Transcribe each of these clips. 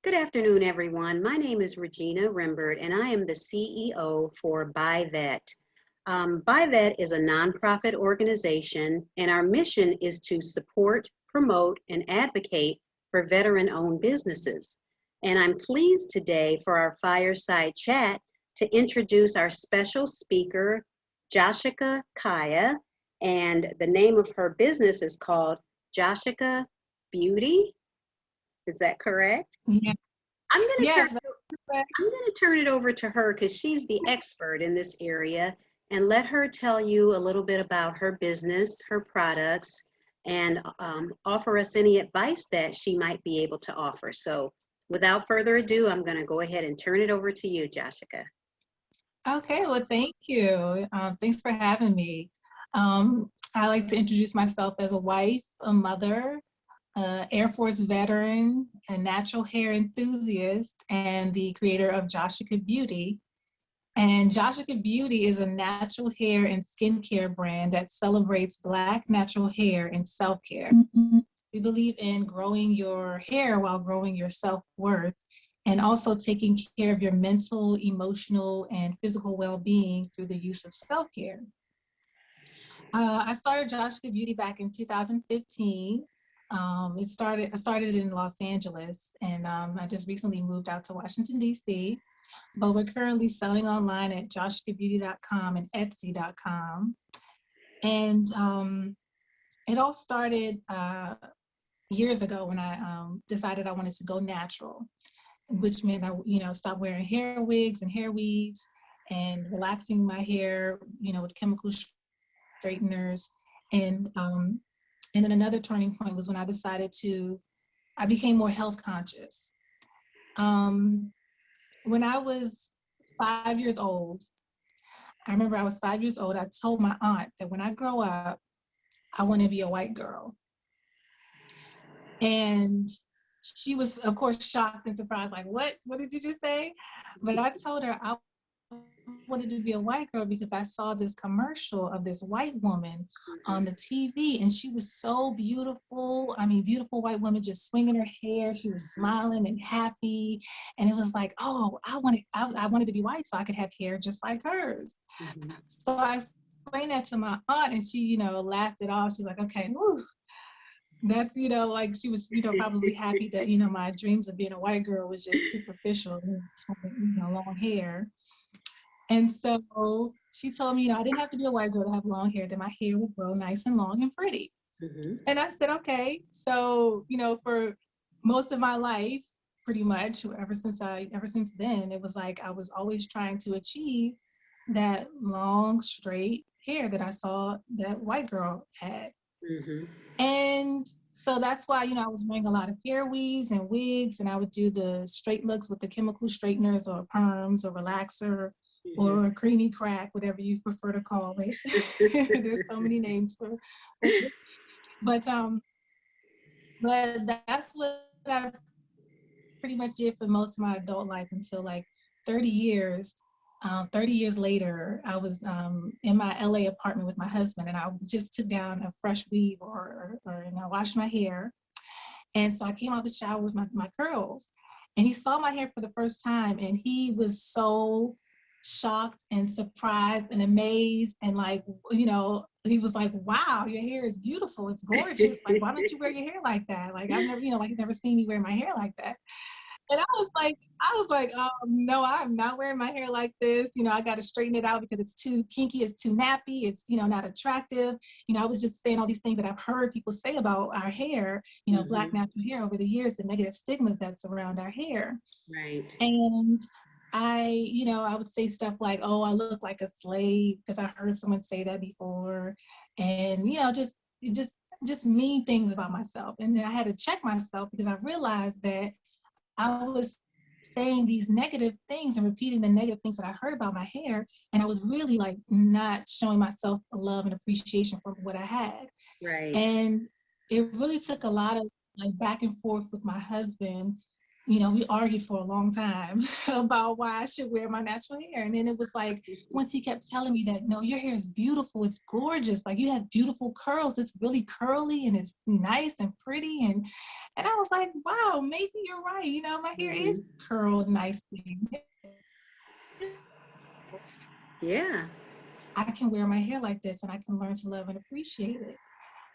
Good afternoon, everyone. My name is Regina Rembert, and I am the CEO for BuyVet. BuyVet is a nonprofit organization, and our mission is to support, promote, and advocate for veteran-owned businesses. And I'm pleased today for our fireside chat to introduce our special speaker, Joshica Kiah, and the name of her business is called Joshica Beauty. Is that correct? Yeah. I'm going to turn Yes, that's correct. I'm going to turn it over to her because she's the expert in this area, and let her tell you a little bit about her business, her products, and offer us any advice that she might be able to offer. So without further ado, I'm going to go ahead and turn it over to you, Joshica. Okay, well, thank you. Thanks for having me. I like to introduce myself as a wife, a mother, Air Force veteran, a natural hair enthusiast, and the creator of Joshica Beauty. And Joshica Beauty is a natural hair and skincare brand that celebrates Black natural hair and self-care. We believe in growing your hair while growing your self-worth and also taking care of your mental, emotional, and physical well-being through the use of self-care. I started Joshica Beauty back in 2015. I started in Los Angeles, and I just recently moved out to Washington, D.C., but we're currently selling online at joshicabbeauty.com and etsy.com. And it all started years ago when I decided I wanted to go natural, which meant I, stopped wearing hair wigs and hair weaves and relaxing my hair, with chemical straighteners. And and then another turning point was when I became more health conscious. When I was 5 years old, I remember I was 5 years old, I told my aunt that when I grow up, I want to be a white girl. And she was, of course, shocked and surprised, like, what did you just say? But I told her I wanted to be a white girl because I saw this commercial of this white woman on the TV, and she was so beautiful. I mean, beautiful white woman just swinging her hair. She was smiling and happy, and it was like, oh, I wanted to be white so I could have hair just like hers. Mm-hmm. So I explained that to my aunt, and she, laughed it off. She's like, okay, whew. That's, like she was, probably happy that, my dreams of being a white girl was just superficial, long hair. And so she told me, I didn't have to be a white girl to have long hair, that my hair would grow nice and long and pretty. Mm-hmm. And I said, okay. So, for most of my life, pretty much, ever since then, it was like I was always trying to achieve that long, straight hair that I saw that white girl had. Mm-hmm. And so that's why, I was wearing a lot of hair weaves and wigs, and I would do the straight looks with the chemical straighteners or perms or relaxer or creamy crack, whatever you prefer to call it. There's so many names for it. But that's what I pretty much did for most of my adult life until like 30 years. 30 years later, I was in my LA apartment with my husband, and I just took down a fresh weave or and I washed my hair. And so I came out of the shower with my curls, and he saw my hair for the first time, and he was so shocked and surprised and amazed, and like, he was like, wow, your hair is beautiful, it's gorgeous, like, why don't you wear your hair like that? Like, I've never, like, never seen me wear my hair like that. And I was like, no, I'm not wearing my hair like this. I got to straighten it out because it's too kinky, it's too nappy, it's, not attractive. I was just saying all these things that I've heard people say about our hair, Black natural hair over the years, the negative stigmas that's around our hair. Right. And I would say stuff like, oh, I look like a slave, because I heard someone say that before. And, just mean things about myself. And then I had to check myself because I realized that I was saying these negative things and repeating the negative things that I heard about my hair. And I was really like not showing myself love and appreciation for what I had. Right. And it really took a lot of like back and forth with my husband, we argued for a long time about why I should wear my natural hair. And then it was like, once he kept telling me that, no, your hair is beautiful, it's gorgeous, like you have beautiful curls, it's really curly and it's nice and pretty. And I was like, wow, maybe you're right. My hair is curled nicely. Yeah. I can wear my hair like this and I can learn to love and appreciate it.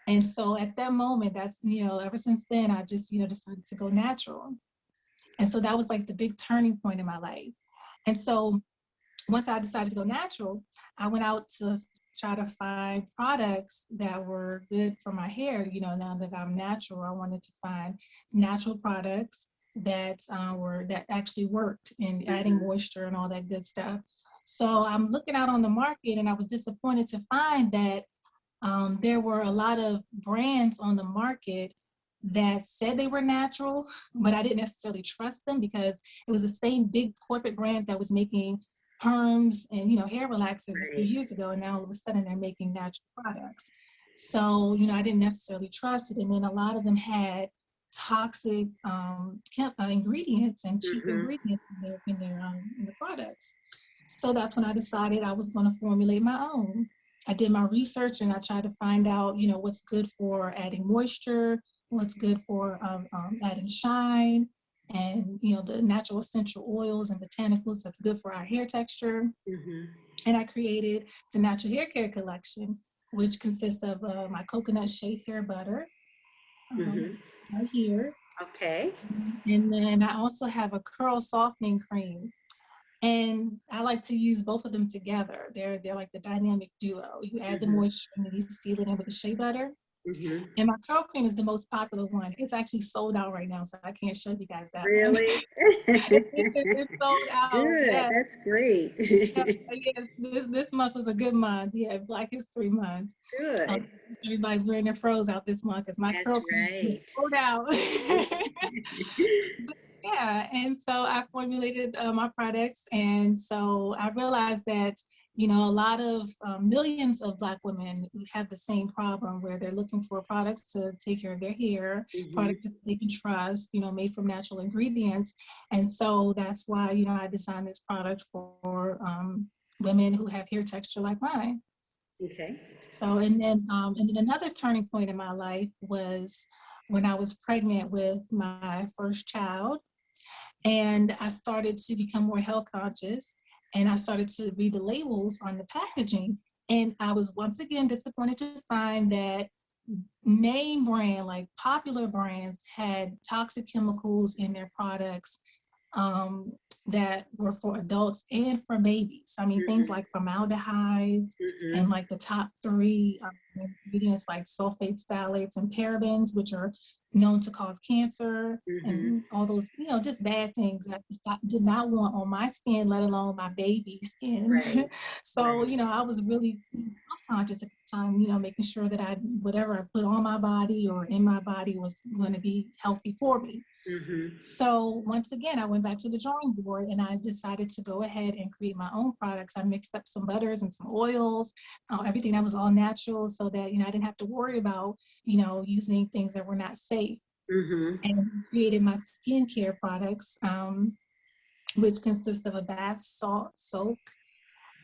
And so at that moment, that's, ever since then, I just, decided to go natural. And so that was like the big turning point in my life. And so once I decided to go natural, I went out to try to find products that were good for my hair. Now that I'm natural, I wanted to find natural products that actually worked in adding moisture and all that good stuff. So I'm looking out on the market, and I was disappointed to find that there were a lot of brands on the market that said they were natural, but I didn't necessarily trust them because it was the same big corporate brands that was making perms and hair relaxers a few years ago, and now all of a sudden they're making natural products. So I didn't necessarily trust it, and then a lot of them had toxic ingredients and cheap ingredients in the products. So that's when I decided I was going to formulate my own. I did my research and I tried to find out, what's good for adding moisture, what's good for adding shine, and the natural essential oils and botanicals that's good for our hair texture. And I created the Natural Hair Care Collection, which consists of my coconut shea hair butter right here. Okay. And then I also have a curl softening cream. And I like to use both of them together. They're like the dynamic duo. You add the moisture and then you seal it in with the shea butter. And my curl cream is the most popular one. It's actually sold out right now, so I can't show you guys that one. Really? It's sold out. Good. Yes. That's great. Yes, this month was a good month. Yeah, Black History Month. Good. Everybody's wearing their froze out this month because my curl That's cream is right. sold out. Yeah, and so I formulated my products, and so I realized that a lot of millions of Black women have the same problem where they're looking for products to take care of their hair, products that they can trust, made from natural ingredients, and so that's why I designed this product for women who have hair texture like mine. Okay. So and then another turning point in my life was when I was pregnant with my first child. And I started to become more health conscious, and I started to read the labels on the packaging. And I was once again disappointed to find that name brand, like popular brands, had toxic chemicals in their products that were for adults and for babies. I mean, things like formaldehyde and like the top three ingredients like sulfates, phthalates, and parabens, which are known to cause cancer and all those, just bad things that I did not want on my skin, let alone my baby's skin. Right. So, I was really conscious at the time, making sure that whatever I put on my body or in my body was going to be healthy for me. So once again, I went back to the drawing board and I decided to go ahead and create my own products. I mixed up some butters and some oils, everything that was all natural, so that, I didn't have to worry about, using things that were not safe. And created my skincare products, which consist of a bath salt soak,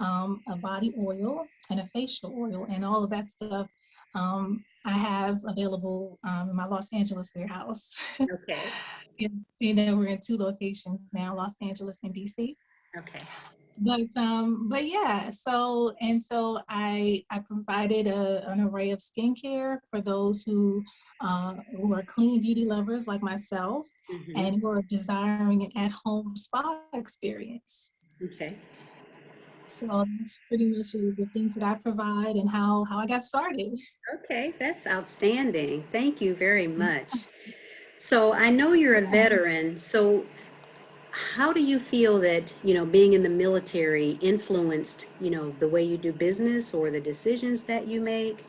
a body oil, and a facial oil, and all of that stuff I have available in my Los Angeles warehouse. Okay. Seeing that we're in 2 locations now, Los Angeles and DC. Okay. But yeah, so I provided an array of skincare for those who are clean beauty lovers like myself and who are desiring an at-home spa experience. Okay. So that's pretty much the things that I provide and how I got started. Okay, that's outstanding. Thank you very much. So I know you're a veteran. So how do you feel that, being in the military influenced, the way you do business or the decisions that you make?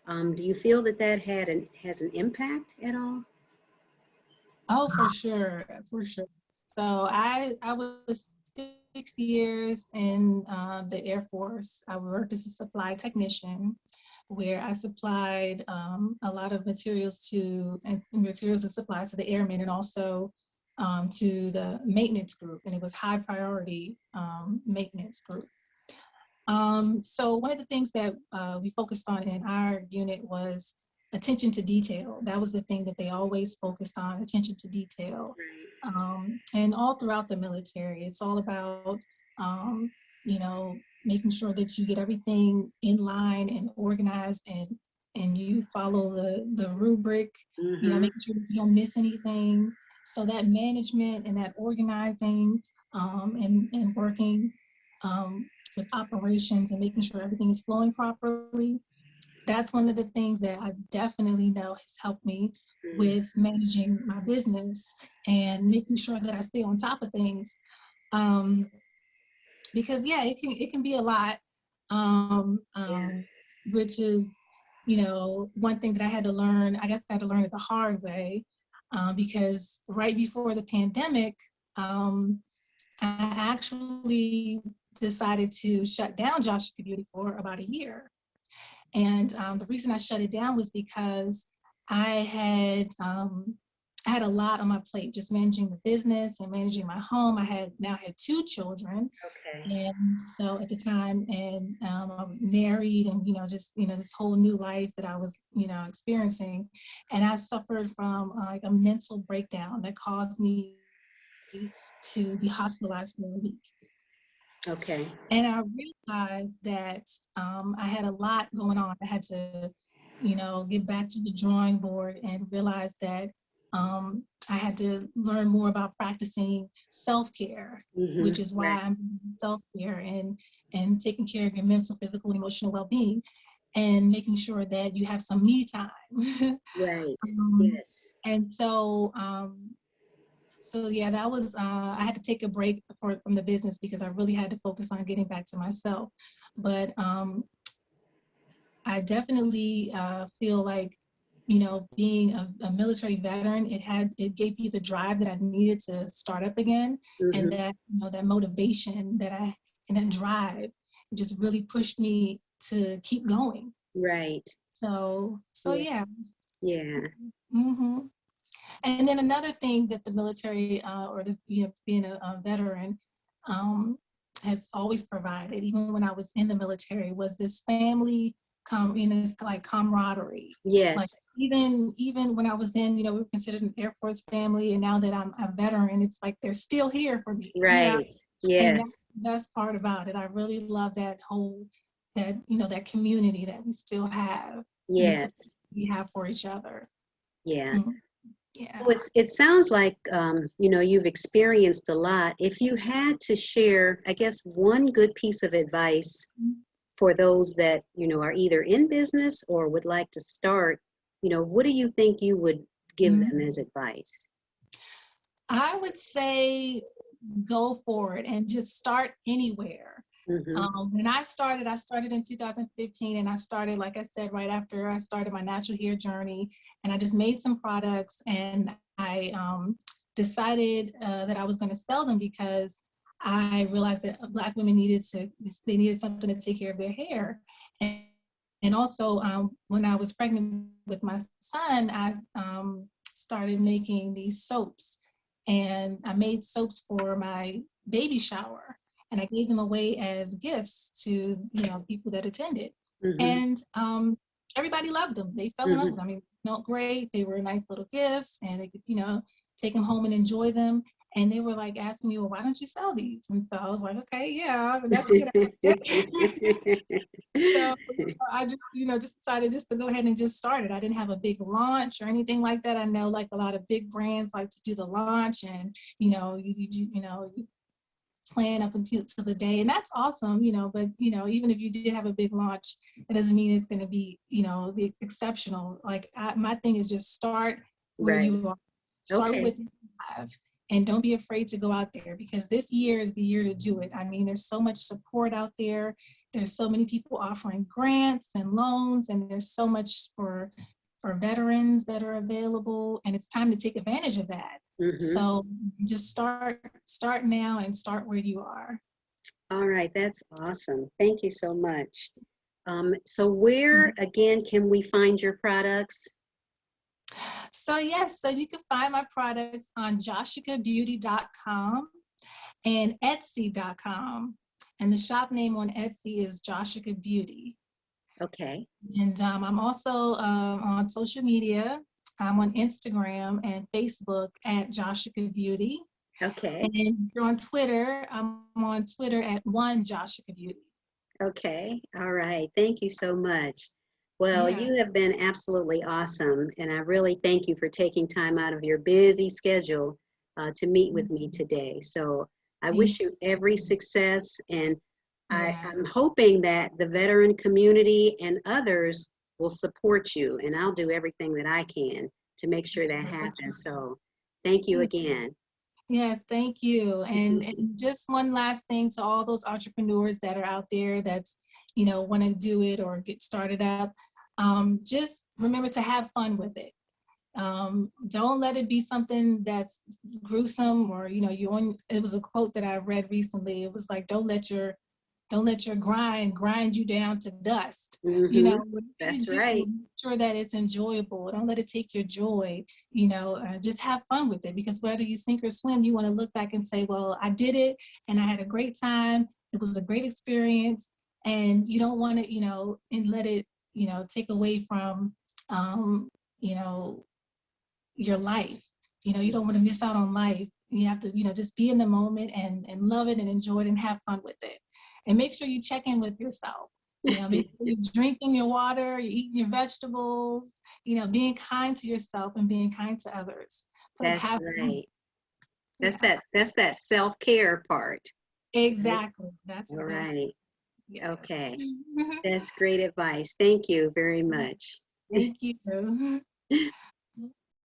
Do you feel that has an impact at all? Oh, for sure, for sure. So I was 6 years in the Air Force. I worked as a supply technician, where I supplied a lot of materials and supplies to the airmen, and also to the maintenance group, and it was high priority maintenance group. So one of the things that we focused on in our unit was attention to detail. That was the thing that they always focused on, attention to detail. And all throughout the military, it's all about, you know, making sure that you get everything in line and organized, and you follow the rubric, you know, making sure you don't miss anything. So that management and that organizing and working with operations and making sure everything is flowing properly, that's one of the things that I definitely know has helped me with managing my business and making sure that I stay on top of things. Because yeah, it can be a lot, which is, you know, one thing that I had to learn. I guess I had to learn it the hard way, because right before the pandemic, I actually decided to shut down Joshica Beauty for about a year. And the reason I shut it down was because I had a lot on my plate, just managing the business and managing my home. I now had 2 children, and so at the time, and I was married, and you know, just you know, this whole new life that I was, you know, experiencing, and I suffered from like a mental breakdown that caused me to be hospitalized for a week. Okay. And I realized that I had a lot going on. I had to, you know, get back to the drawing board and realize that I had to learn more about practicing self-care, which is why I'm doing self-care and taking care of your mental, physical, and emotional well-being, and making sure that you have some me time. Right. um, Yes. and so so yeah, that was I had to take a break from the business because I really had to focus on getting back to myself. But I definitely feel like, you know, being a military veteran, it gave me the drive that I needed to start up again, and that, you know, that motivation and that drive, it just really pushed me to keep going. Right. So yeah. Yeah. hmm And then another thing that the military or the, you know, being a veteran um, has always provided, even when I was in the military, was this family, you know, it's like camaraderie. Like Yes. even when I was in, you know, we were considered an Air Force family, and now that I'm a veteran, it's like they're still here for me. Yeah, Right. and Yes. that's the best part about it. I really love that, you know, that community that we still have, and the support Yes. we have for each other. Yeah. Mhm. So Yeah. it sounds like you know, you've experienced a lot. If you had to share, I guess, one good piece of advice for those that, you know, are either in business or would like to start, you know, what do you think you would give them Mhm. as advice? I would say go for it and just start anywhere. Mm-hmm. When I started in 2015, and I started, like I said, right after I started my natural hair journey, and I just made some products, and I decided that I was going to sell them because I realized that Black women they needed something to take care of their hair. And also, when I was pregnant with my son, I started making these soaps, and I made soaps for my baby shower, and I gave them away as gifts to, you know, people that attended. Mm-hmm. And everybody loved them. They fell in love with Mm-hmm. them. I mean, they smelled great. They were nice little gifts, and they could, you know, take them home and enjoy them. And they were like asking me, well, why don't you sell these? And so I was like, okay, yeah, that's a good idea. So I just, you know, just decided just to go ahead and just start it. I didn't have a big launch or anything like that. I know like a lot of big brands like to do the launch, and you know, you know, you plan up until to the day, and that's awesome, you know. But you know, even if you did have a big launch, it doesn't mean it's going to be, you know, the exceptional. Like my thing is just start where Right. you are, start with Okay. what you have, and don't be afraid to go out there, because this year is the year to do it. I mean, there's so much support out there. There's so many people offering grants and loans, and there's so much for veterans that are available, and it's time to take advantage of that. Mm-hmm. So just start now and start where you are. All right. That's awesome. Thank you so much. So where again can we find your products? So yes, so you can find my products on joshicabeauty.com and etsy.com. And the shop name on Etsy is Joshica Beauty. Okay. And I'm also on social media. I'm on Instagram and Facebook at Joshica Beauty. Okay. And if you're on Twitter, I'm on Twitter at one Joshica Beauty. Okay. All right. Thank you so much. Well, Yeah. you have been absolutely awesome, and I really thank you for taking time out of your busy schedule to meet with me today. So I Thank wish you every success, and Yeah. I'm hoping that the veteran community and others will support you, and I'll do everything that I can to make sure that happens. So thank you again. Yes, thank you. And just one last thing to all those entrepreneurs that are out there that's, want to do it or get started up. Just remember to have fun with it. Don't let it be something that's gruesome or, it was a quote that I read recently. It was like, don't let your grind you down to dust. Hmm. Whatever you That's do, right. make sure that it's enjoyable. Don't let it take your joy. Just have fun with it, because whether you sink or swim, you want to look back and say, well, I did it and I had a great time. It was a great experience. And you don't want to, and let it, take away from, you know, your life. You don't want to miss out on life. You have to, just be in the moment and love it and enjoy it and have fun with it. And make sure you check in with yourself. Make sure you're drinking your water, you're eating your vegetables, being kind to yourself and being kind to others. But That's have fun. right. Yes, That's that self-care part, right? exactly. That's All exactly. right. Yes. Okay. That's great advice. Thank you very much. Thank you.